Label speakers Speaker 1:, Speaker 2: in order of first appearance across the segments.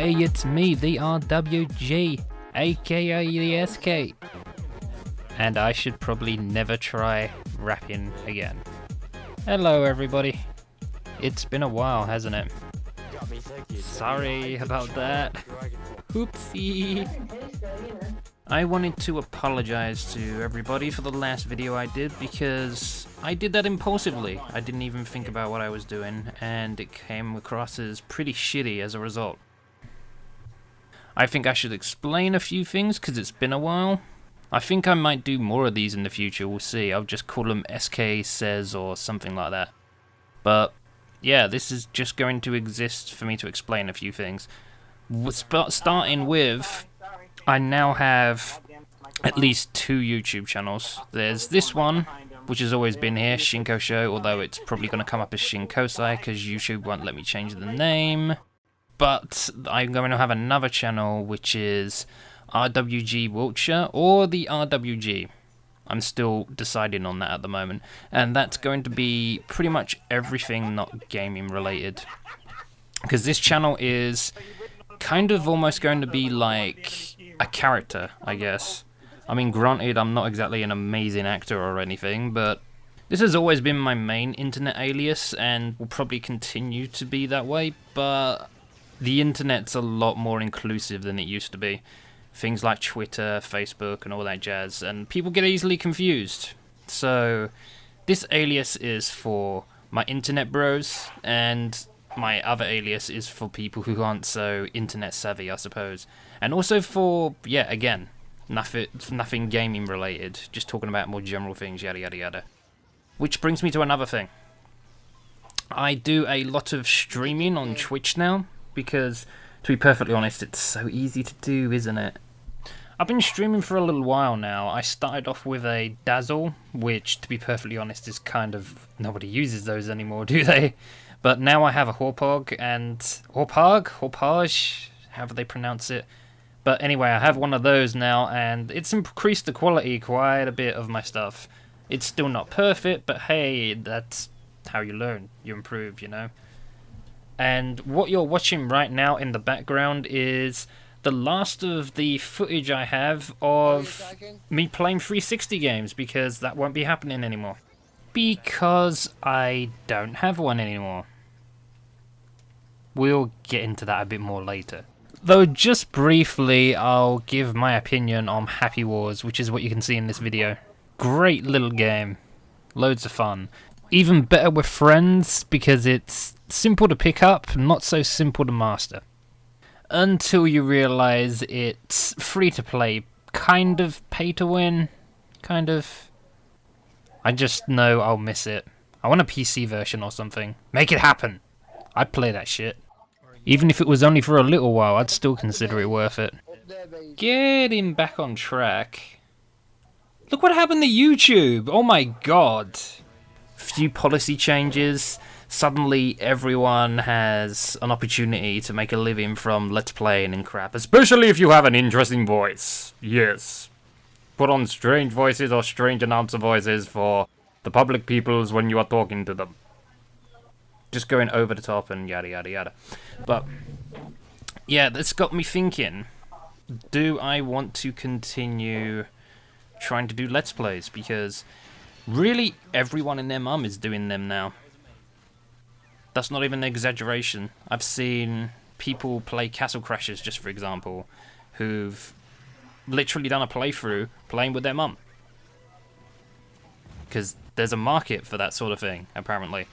Speaker 1: Hey, it's me, the RWG, AKATheSKay. And I should probably never try rapping again. Hello everybody. It's been a while, hasn't it? Sorry about that. Oopsie. I wanted to apologize to everybody for the last video I did because I did that impulsively. I didn't even think about what I was doing and it came across as pretty shitty as a result. I think I should explain a few things because it's been a while. I think I might do more of these in the future, we'll see. I'll just call them SK Says or something like that. But yeah, this is just going to exist for me to explain a few things. Starting with, I now have at least 2 YouTube channels. There's this one, which has always been here, ShinK0u, although it's probably going to come up as ShinK0u because YouTube won't let me change the name. But I'm going to have another channel, which is RWG Wiltshire, or the RWG. I'm still deciding on that at the moment. And that's going to be pretty much everything not gaming related. Because this channel is kind of almost going to be like a character, I guess. I mean, granted, I'm not exactly an amazing actor or anything, but this has always been my main internet alias and will probably continue to be that way, but the internet's a lot more inclusive than it used to be. Things like Twitter, Facebook, and all that jazz, and people get easily confused. So this alias is for my internet bros, and my other alias is for people who aren't so internet savvy, I suppose. And also for, yeah, again, nothing gaming related, just talking about more general things, yada yada yada. Which brings me to another thing. I do a lot of streaming on Twitch now, because, to be perfectly honest, it's so easy to do, isn't it? I've been streaming for a little while now. I started off with a Dazzle, which, to be perfectly honest, is kind of... nobody uses those anymore, do they? But now I have a Horpog and... Horpage? However they pronounce it. But anyway, I have one of those now, and it's increased the quality quite a bit of my stuff. It's still not perfect, but hey, that's how you learn. You improve, you know? And what you're watching right now in the background is the last of the footage I have of me playing 360 games, because that won't be happening anymore. Because I don't have one anymore. We'll get into that a bit more later. Though just briefly, I'll give my opinion on Happy Wars, which is what you can see in this video. Great little game. Loads of fun. Even better with friends, because it's simple to pick up, not so simple to master. Until you realise it's free to play, kind of pay to win, kind of. I just know I'll miss it. I want a PC version or something. Make it happen! I'd play that shit. Even if it was only for a little while, I'd still consider it worth it. Getting back on track. Look what happened to YouTube! Oh my god! Few policy changes. Suddenly everyone has an opportunity to make a living from Let's Playing and crap. Especially if you have an interesting voice. Yes. Put on strange voices or strange announcer voices for the public peoples when you are talking to them. Just going over the top and yada yada yada. But yeah, that's got me thinking. Do I want to continue trying to do Let's Plays? Because really everyone and their mum is doing them now. That's not even an exaggeration. I've seen people play Castle Crashers, just for example, who've literally done a playthrough playing with their mum. Because there's a market for that sort of thing, apparently.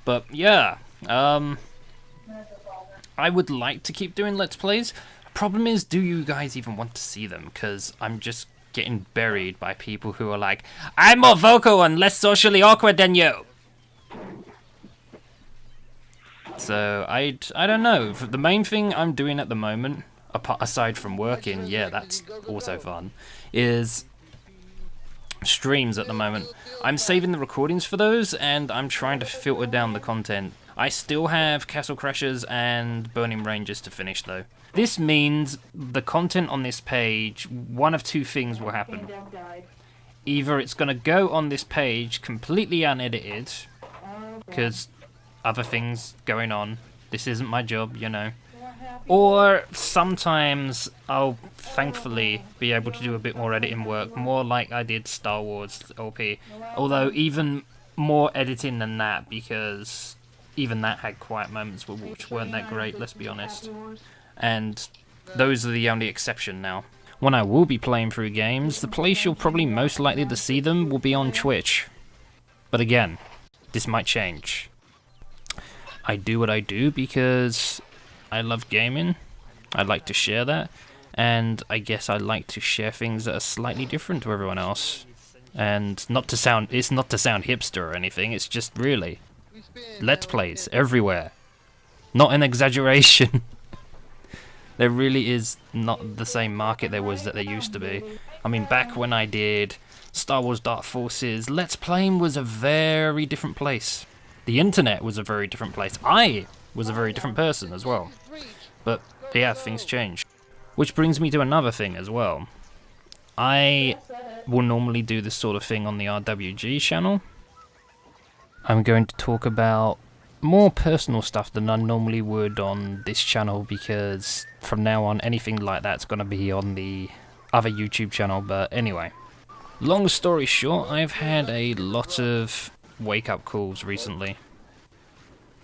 Speaker 1: But yeah, I would like to keep doing Let's Plays. Problem is, do you guys even want to see them? Because I'm just getting buried by people who are like, I'm more vocal and less socially awkward than you. So I don't know. The main thing I'm doing at the moment, aside from working, yeah, that's also fun, is streams at the moment. I'm saving the recordings for those, and I'm trying to filter down the content. I still have Castle Crashers and Burning Rangers to finish, though. This means the content on this page, one of two things will happen. Either it's going to go on this page completely unedited, because other things going on. This isn't my job, you know. Or sometimes I'll thankfully be able to do a bit more editing work, more like I did Star Wars LP. Although even more editing than that, because even that had quiet moments which weren't that great, let's be honest. And those are the only exception now. When I will be playing through games, the place you're probably most likely to see them will be on Twitch. But again, this might change. I do what I do because I love gaming, I like to share that, and I guess I like to share things that are slightly different to everyone else. And it's not to sound hipster or anything, it's just really Let's Plays everywhere. Not an exaggeration. There really is not the same market there was that there used to be. I mean, back when I did Star Wars Dark Forces, Let's Playing was a very different place. The internet was a very different place. I was a very different person as well. But yeah, things change. Which brings me to another thing as well. I will normally do this sort of thing on the RWG channel. I'm going to talk about more personal stuff than I normally would on this channel, because from now on anything like that's going to be on the other YouTube channel. But anyway, long story short, I've had a lot of wake-up calls recently.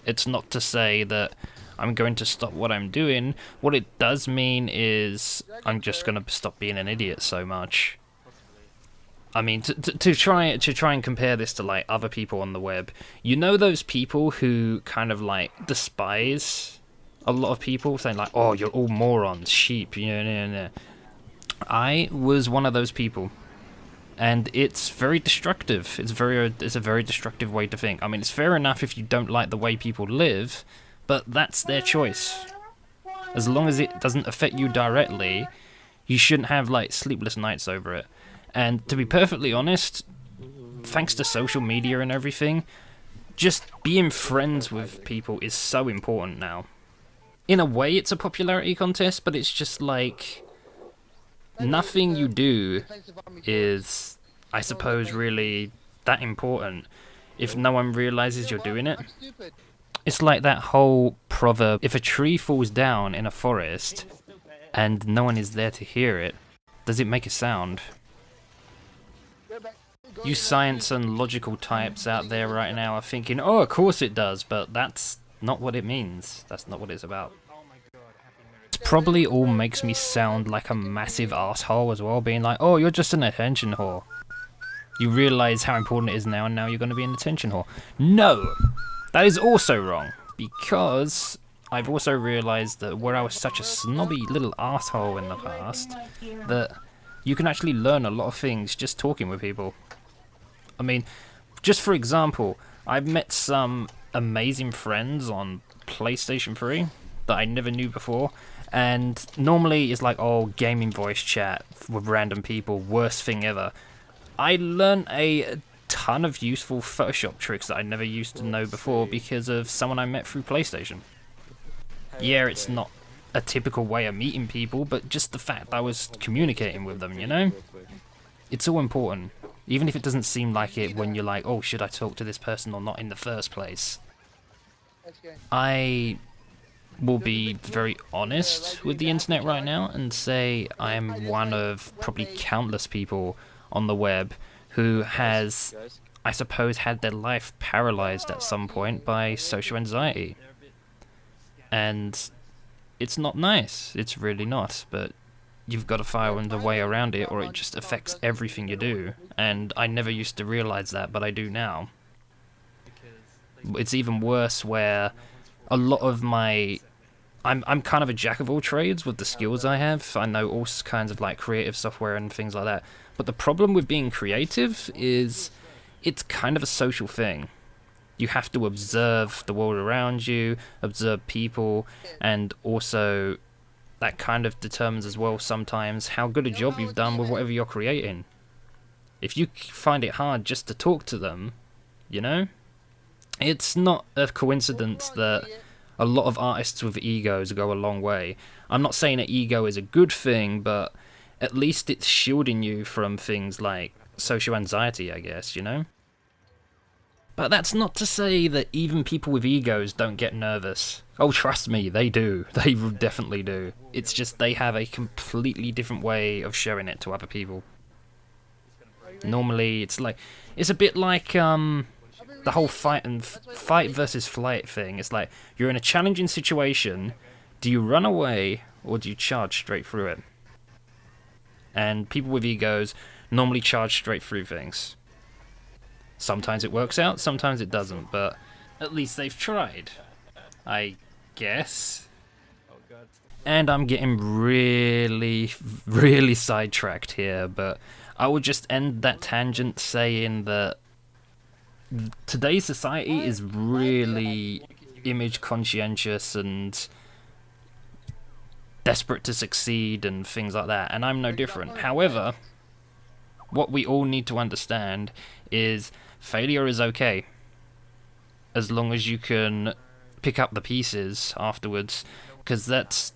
Speaker 1: It's not to say that I'm going to stop what I'm doing. What it does mean is I'm just going to stop being an idiot so much. I mean, to try and compare this to like other people on the web, you know those people who kind of like despise a lot of people, saying like, "Oh, you're all morons, sheep." I was one of those people, and it's very destructive. It's a very destructive way to think. I mean, it's fair enough if you don't like the way people live, but that's their choice. As long as it doesn't affect you directly, you shouldn't have like sleepless nights over it. And to be perfectly honest, thanks to social media and everything, just being friends with people is so important now. In a way, it's a popularity contest, but it's just like nothing you do is, I suppose, really that important if no one realizes you're doing it. It's like that whole proverb, if a tree falls down in a forest and no one is there to hear it, does it make a sound? You science and logical types out there right now are thinking, oh, of course it does, but that's not what it means. That's not what it's about. It probably all makes me sound like a massive asshole as well, being like, oh, you're just an attention whore. You realise how important it is now, and now you're going to be an attention whore. No! That is also wrong, because I've also realised that where I was such a snobby little asshole in the past, that you can actually learn a lot of things just talking with people. I mean, just for example, I've met some amazing friends on PlayStation 3 that I never knew before, and normally it's like, oh, gaming voice chat with random people, worst thing ever. I learned a ton of useful Photoshop tricks that I never used to know before because of someone I met through PlayStation. Yeah, it's not a typical way of meeting people, but just the fact I was communicating with them, you know? It's all important, even if it doesn't seem like it when you're like, oh, should I talk to this person or not in the first place. I will be very honest with the internet right now and say I am one of probably countless people on the web who has, I suppose, had their life paralyzed at some point by social anxiety. And it's not nice, it's really not, but you've got to find a way around it or it just affects everything you do. And I never used to realize that, but I do now. It's even worse where a lot of my... I'm kind of a jack of all trades with the skills I have. I know all kinds of like creative software and things like that. But the problem with being creative is it's kind of a social thing. You have to observe the world around you, observe people, and also that kind of determines as well sometimes how good a job you've done with whatever you're creating. If you find it hard just to talk to them, you know, it's not a coincidence that a lot of artists with egos go a long way. I'm not saying that ego is a good thing, but at least it's shielding you from things like social anxiety, I guess, you know? But that's not to say that even people with egos don't get nervous. Oh, trust me, they do. They definitely do. It's just they have a completely different way of showing it to other people. Normally, it's a bit like the whole fight versus flight thing. It's like you're in a challenging situation. Do you run away or do you charge straight through it? And people with egos normally charge straight through things. Sometimes it works out, sometimes it doesn't, but at least they've tried, I guess. And I'm getting really sidetracked here, but I will just end that tangent saying that today's society is really image conscientious and desperate to succeed and things like that, and I'm no different. However, what we all need to understand is failure is okay, as long as you can pick up the pieces afterwards, because that's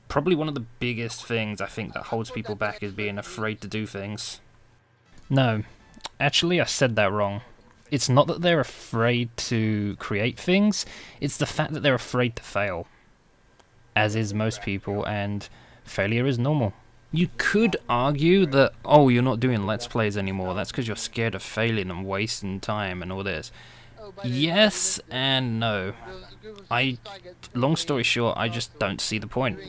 Speaker 1: probably one of the biggest things I think that holds people back, is being afraid to do things. No, actually I said that wrong. It's not that they're afraid to create things, it's the fact that they're afraid to fail. As is most people, and failure is normal. You could argue that, oh, you're not doing Let's Plays anymore, that's because you're scared of failing and wasting time and all this. Yes and no. Long story short, I just don't see the point.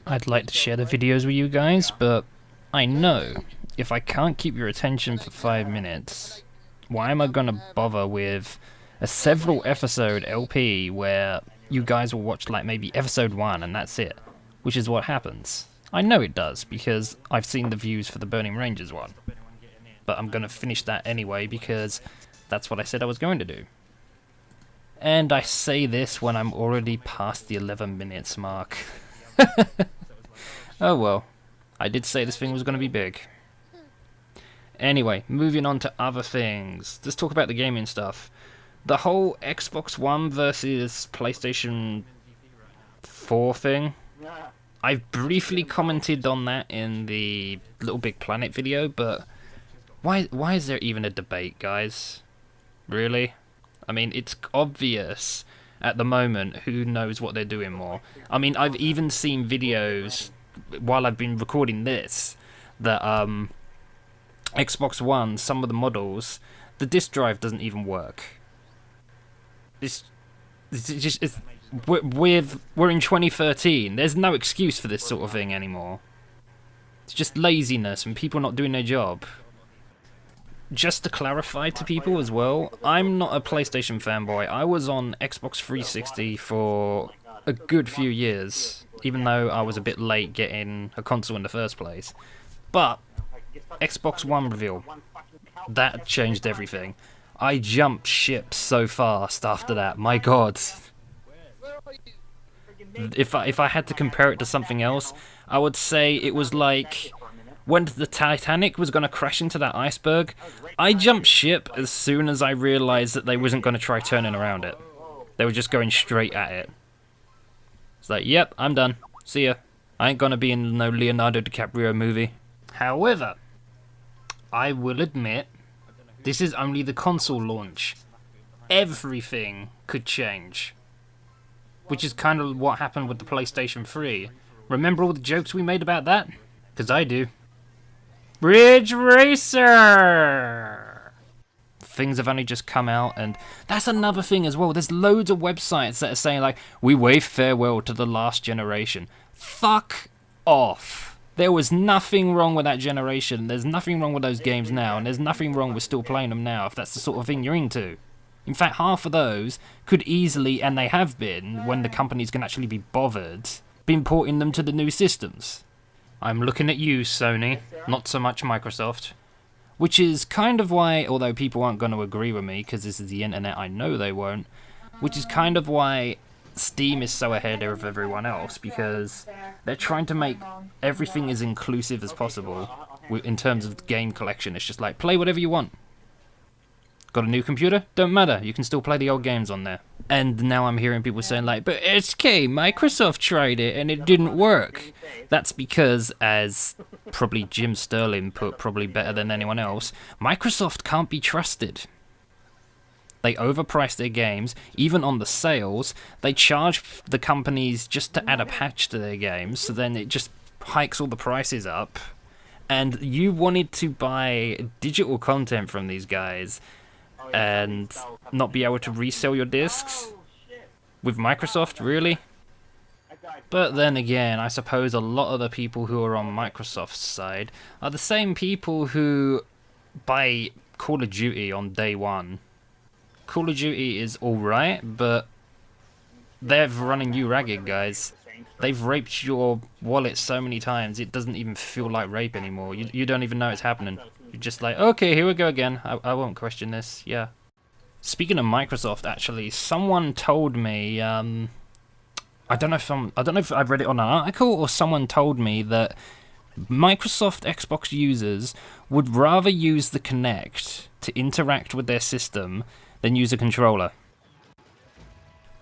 Speaker 1: I'd like to share the videos with you guys, but I know if I can't keep your attention for 5 minutes, why am I gonna bother with a several episode LP where you guys will watch like maybe episode 1 and that's it, which is what happens. I know it does, because I've seen the views for the Burning Rangers one. But I'm going to finish that anyway, because that's what I said I was going to do. And I say this when I'm already past the 11 minutes mark. Oh well, I did say this thing was going to be big. Anyway, moving on to other things. Let's talk about the gaming stuff. The whole Xbox One versus PlayStation 4 thing. I've briefly commented on that in the Little Big Planet video, but why is there even a debate, guys? Really? I mean, it's obvious at the moment who knows what they're doing more. I mean, I've even seen videos while I've been recording this that Xbox One, some of the models, the disk drive doesn't even work. We're in 2013. There's no excuse for this sort of thing anymore. It's just laziness and people not doing their job. Just to clarify to people as well, I'm not a PlayStation fanboy. I was on Xbox 360 for a good few years, even though I was a bit late getting a console in the first place. But Xbox One reveal, that changed everything. I jumped ship so fast after that, my god. If I had to compare it to something else, I would say it was like when the Titanic was going to crash into that iceberg. I jumped ship as soon as I realised that they wasn't going to try turning around it. They were just going straight at it. It's like, yep, I'm done. See ya. I ain't going to be in no Leonardo DiCaprio movie. However, I will admit, this is only the console launch. Everything could change. Which is kind of what happened with the PlayStation 3. Remember all the jokes we made about that? Because I do. Ridge Racer! Things have only just come out, and that's another thing as well. There's loads of websites that are saying, like, we wave farewell to the last generation. Fuck off. There was nothing wrong with that generation. There's nothing wrong with those games now, and there's nothing wrong with still playing them now if that's the sort of thing you're into. In fact, half of those could easily, and they have been, when the companies can actually be bothered, been porting them to the new systems. I'm looking at you, Sony, not so much Microsoft. Which is kind of why, although people aren't going to agree with me, because this is the internet, I know they won't, which is kind of why Steam is so ahead of everyone else, because they're trying to make everything as inclusive as possible in terms of the game collection. It's just like, play whatever you want. Got a new computer? Don't matter, you can still play the old games on there. And now I'm hearing people saying like, but SK, Microsoft tried it and it didn't work. That's because, as probably Jim Sterling put probably better than anyone else, Microsoft can't be trusted. They overprice their games, even on the sales. They charge the companies just to add a patch to their games, so then it just hikes all the prices up. And you wanted to buy digital content from these guys and not be able to resell your discs? With Microsoft, really? But then again, I suppose a lot of the people who are on Microsoft's side are the same people who buy Call of Duty on day one. Call of Duty is alright, but they're running you ragged, guys. They've raped your wallet so many times, it doesn't even feel like rape anymore. You don't even know it's happening. You're just like, okay, here we go again. I won't question this, yeah. Speaking of Microsoft, actually, someone told me, I don't know if I've read it on an article or someone told me that Microsoft Xbox users would rather use the Kinect to interact with their system than use a controller.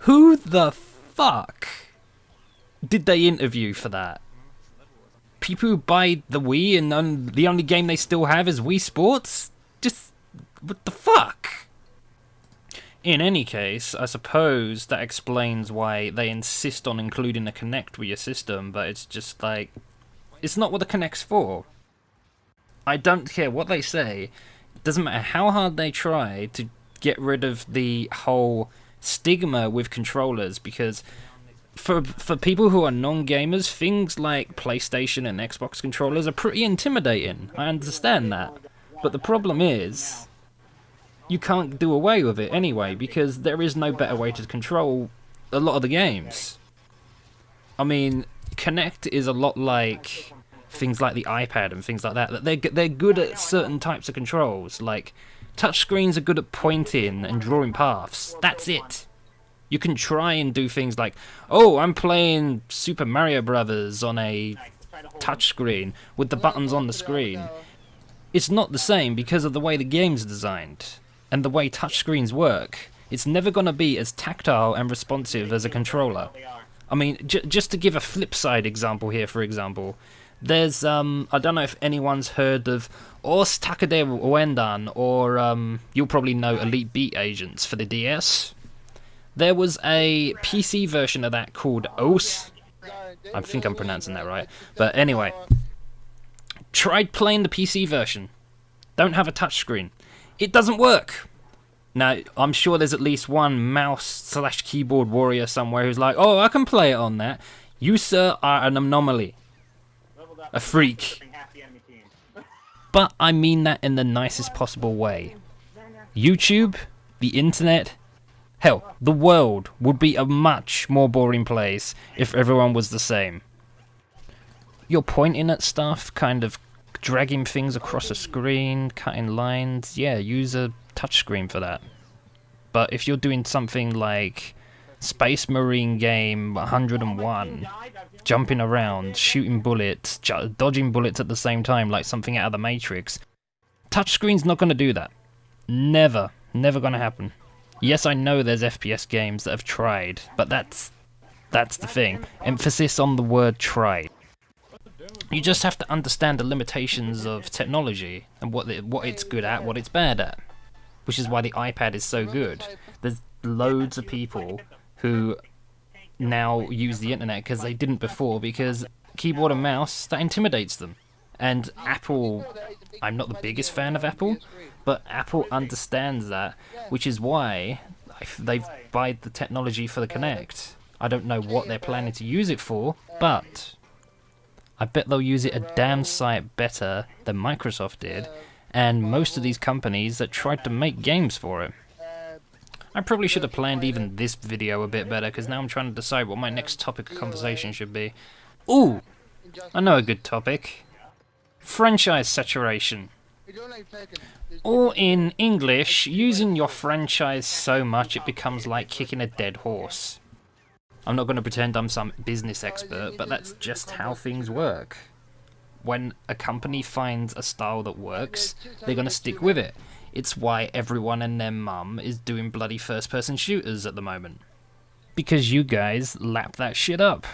Speaker 1: Who the fuck did they interview for that? People who buy the Wii and the only game they still have is Wii Sports? Just, what the fuck? In any case, I suppose that explains why they insist on including a Kinect with your system, but it's just like, it's not what the Kinect's for. I don't care what they say, it doesn't matter how hard they try to get rid of the whole stigma with controllers, because for people who are non-gamers, things like PlayStation and Xbox controllers are pretty intimidating. I understand that. But the problem is, you can't do away with it anyway, because there is no better way to control a lot of the games. I mean, Kinect is a lot like things like the iPad and things like that. They're good at certain types of controls, like touchscreens are good at pointing and drawing paths. That's it. You can try and do things like, oh, I'm playing Super Mario Brothers on a touchscreen with the buttons on the screen. It's not the same because of the way the game's designed and the way touchscreens work. It's never going to be as tactile and responsive as a controller. I mean, just to give a flip side example here, for example, there's, I don't know if anyone's heard of Os Takade Wendan, or you'll probably know Elite Beat Agents for the DS. There was a PC version of that called Os. I think I'm pronouncing that right. But anyway, tried playing the PC version. Don't have a touchscreen. It doesn't work. Now, I'm sure there's at least one mouse/keyboard warrior somewhere who's like, oh, I can play it on that. You, sir, are an anomaly. A freak. But I mean that in the nicest possible way. YouTube, the internet, hell, the world would be a much more boring place if everyone was the same. You're pointing at stuff, kind of dragging things across a screen, cutting lines, yeah, use a touchscreen for that. But if you're doing something like Space Marine Game 101, jumping around, shooting bullets, dodging bullets at the same time like something out of the Matrix, touchscreen's not going to do that. Never going to happen. Yes, I know there's FPS games that have tried, but that's the thing. Emphasis on the word try. You just have to understand the limitations of technology and what it's good at, what it's bad at. Which is why the iPad is so good. There's loads of people who now use the internet because they didn't before, because keyboard and mouse, that intimidates them. And Apple, I'm not the biggest fan of Apple, but Apple understands that, which is why they've bought the technology for the Kinect. I don't know what they're planning to use it for, but I bet they'll use it a damn sight better than Microsoft did, and most of these companies that tried to make games for it. I probably should have planned even this video a bit better, because now I'm trying to decide what my next topic of conversation should be. Ooh! I know a good topic. Franchise saturation. Or in English, using your franchise so much it becomes like kicking a dead horse. I'm not going to pretend I'm some business expert, but that's just how things work. When a company finds a style that works, they're going to stick with it. It's why everyone and their mum is doing bloody first-person shooters at the moment. Because you guys lap that shit up.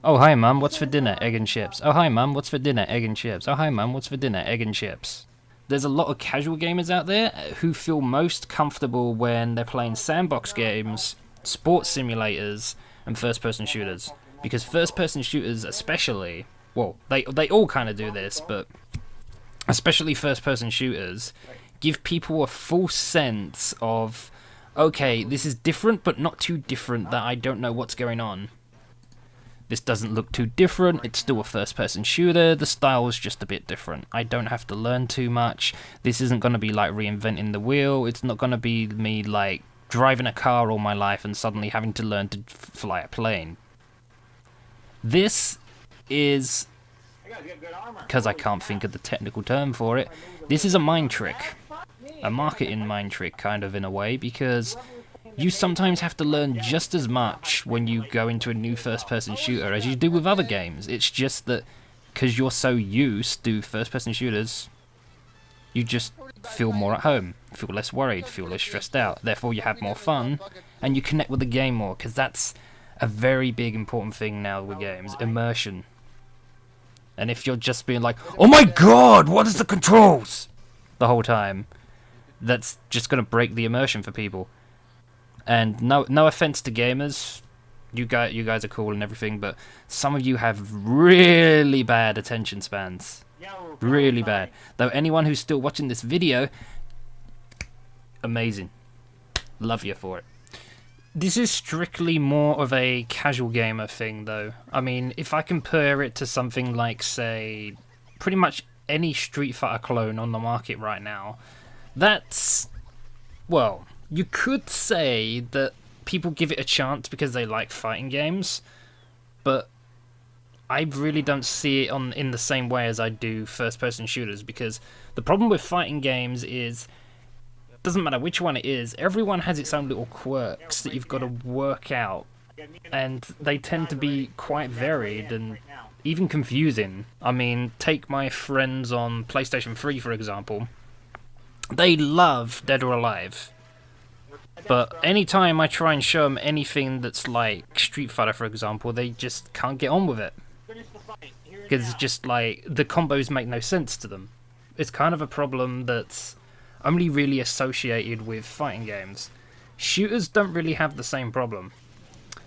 Speaker 1: Oh, hi mum, what's for dinner? Egg and chips. Oh, hi mum, what's for dinner? Egg and chips. Oh, hi mum, what's for dinner? Egg and chips. there's a lot of casual gamers out there who feel most comfortable when they're playing sandbox games, sports simulators, and first-person shooters. Because first-person shooters especially, well, they all kind of do this, but especially first-person shooters, give people a full sense of, okay, this is different, but not too different that I don't know what's going on. This doesn't look too different, it's still a first-person shooter, the style is just a bit different. I don't have to learn too much, this isn't going to be like reinventing the wheel, it's not going to be me like driving a car all my life and suddenly having to learn to fly a plane. This is, because I can't think of the technical term for it, this is a mind trick. A marketing mind trick, kind of, in a way, because you sometimes have to learn just as much when you go into a new first-person shooter as you do with other games. It's just that because you're so used to first-person shooters, you just feel more at home, feel less worried, feel less stressed out. Therefore, you have more fun, and you connect with the game more, because that's a very big, important thing now with games, immersion. And if you're just being like, oh my god, what is the controls? The whole time, that's just going to break the immersion for people. And no offense to gamers, you guys are cool and everything, but some of you have really bad attention spans. Really bad. Though anyone who's still watching this video, amazing. Love you for it. This is strictly more of a casual gamer thing, though. I mean, if I compare it to something like, say, pretty much any Street Fighter clone on the market right now, that's, well, you could say that people give it a chance because they like fighting games, but I really don't see it in the same way as I do first-person shooters, because the problem with fighting games is, doesn't matter which one it is, everyone has its own little quirks that you've got to work out, and they tend to be quite varied and even confusing. I mean, take my friends on PlayStation 3, for example. They love Dead or Alive. But anytime I try and show them anything that's like Street Fighter, for example, they just can't get on with it. Because it's just like, the combos make no sense to them. It's kind of a problem that's only really associated with fighting games. Shooters don't really have the same problem.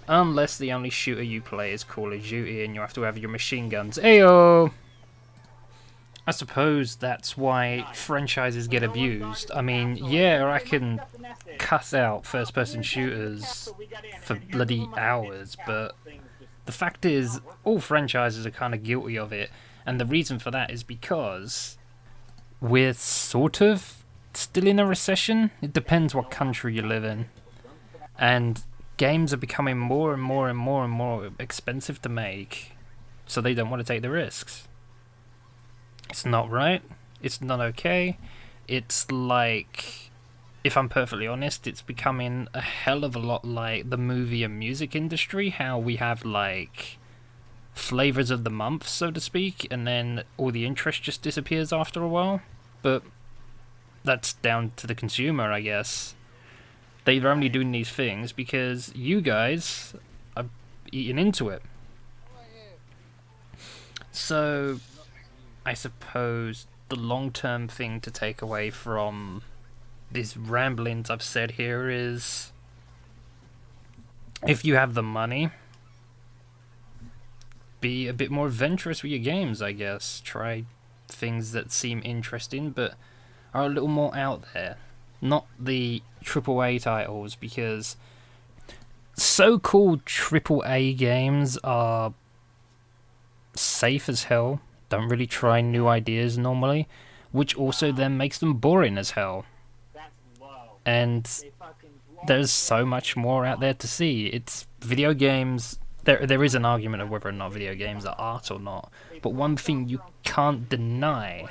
Speaker 1: Unless the only shooter you play is Call of Duty and you have to have your machine guns. Ayo! I suppose that's why franchises get abused. I mean, yeah, I can cuss out first-person shooters for bloody hours, but the fact is, all franchises are kind of guilty of it, and the reason for that is because we're sort of still in a recession. It depends what country you live in, and games are becoming more and more and more and more expensive to make, so they don't want to take the risks. It's not right, it's not okay, it's like, if I'm perfectly honest, it's becoming a hell of a lot like the movie and music industry, how we have like flavors of the month, so to speak, and then all the interest just disappears after a while. But that's down to the consumer, I guess. They're only doing these things because you guys are eating into it. So I suppose the long-term thing to take away from these ramblings I've said here is, if you have the money, be a bit more adventurous with your games, I guess. Try things that seem interesting but are a little more out there. Not the AAA titles, because so-called AAA games are safe as hell. Don't really try new ideas normally, which also then makes them boring as hell. And there's so much more out there to see. It's video games. There is an argument of whether or not video games are art or not, but one thing you can't deny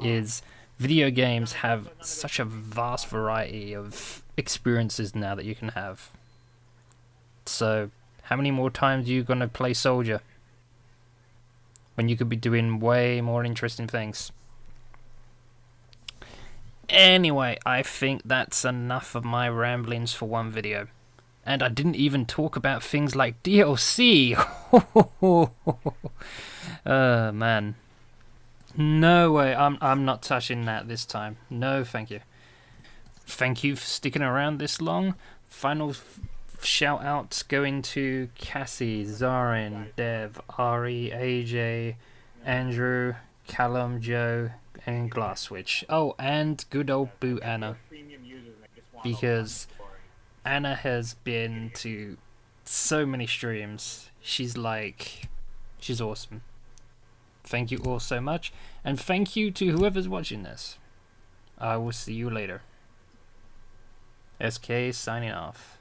Speaker 1: is video games have such a vast variety of experiences now that you can have. So how many more times are you going to play Soldier when you could be doing way more interesting things? Anyway, I think that's enough of my ramblings for one video. And I didn't even talk about things like DLC. Man. No way, I'm not touching that this time. No, thank you. Thank you for sticking around this long. Final shout outs going to Cassie, Zarin, Dev, Ari, AJ, Andrew, Callum, Joe, and Glasswitch. Oh, and good old Boo Anna. Because Anna has been to so many streams. She's awesome. Thank you all so much. And thank you to whoever's watching this. I will see you later. SK signing off.